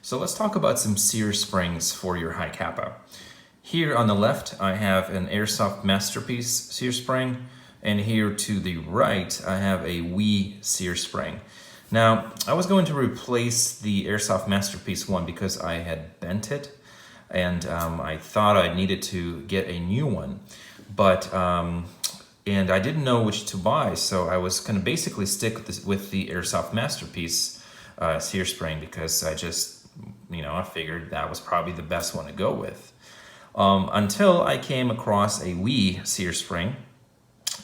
So let's talk about some sear springs for your Hi-Capa. Here on the left, I have an Airsoft Masterpiece sear spring, and here to the right, I have a Wii sear spring. Now, I was going to replace the Airsoft Masterpiece one because I had bent it, and I thought I needed to get a new one, but and I didn't know which to buy, so I was going to basically stick with the Airsoft Masterpiece sear spring because I figured that was probably the best one to go with. Until I came across a Wii sear spring,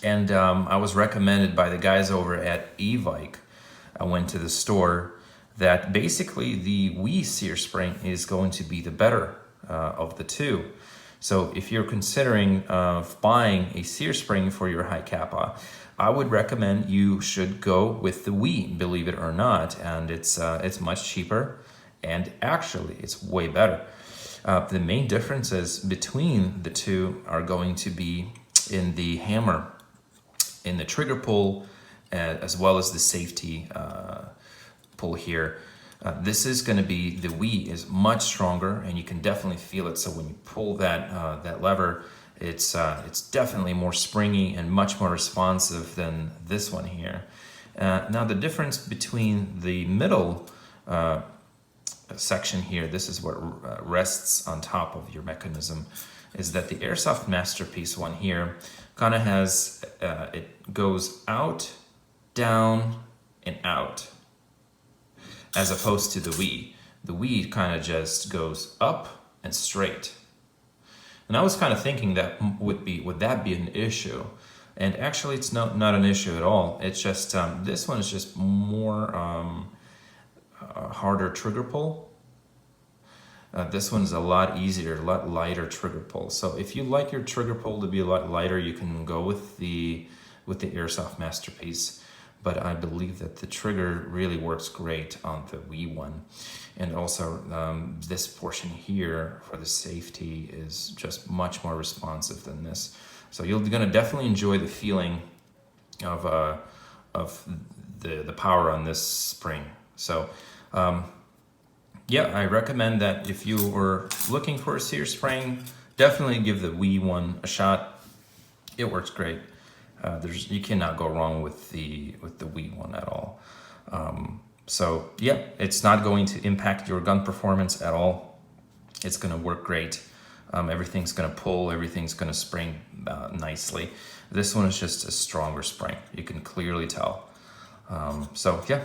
and I was recommended by the guys over at e-Vike. I went to the store that basically the Wii sear spring is going to be the better of the two. So if you're considering buying a sear spring for your Hi-Capa, I would recommend you should go with the Wii, believe it or not, and it's much cheaper, and actually it's way better. The main differences between the two are going to be in the hammer, in the trigger pull, as well as the safety pull here. This is going to be, the Wii is much stronger, and you can definitely feel it. So when you pull that lever, it's definitely more springy and much more responsive than this one here. Now the difference between the middle section here, this is what rests on top of your mechanism, is that the Airsoft Masterpiece one here kind of has, it goes out, down, and out, as opposed to the Wii. The Wii kind of just goes up and straight. And I was kind of thinking that would that be an issue? And actually it's not an issue at all. It's just, this one is just more harder trigger pull. This one's a lot easier, a lot lighter trigger pull. So if you like your trigger pull to be a lot lighter, you can go with the Airsoft Masterpiece. But I believe that the trigger really works great on the Wii one. And also this portion here for the safety is just much more responsive than this. So you're gonna definitely enjoy the feeling of the power on this spring. So yeah, I recommend that if you were looking for a sear spring, definitely give the Wii one a shot. It works great. You cannot go wrong with the Wii one at all. So yeah, it's not going to impact your gun performance at all. It's going to work great. Everything's going to pull, everything's going to spring nicely. This one is just a stronger spring. You can clearly tell. So yeah.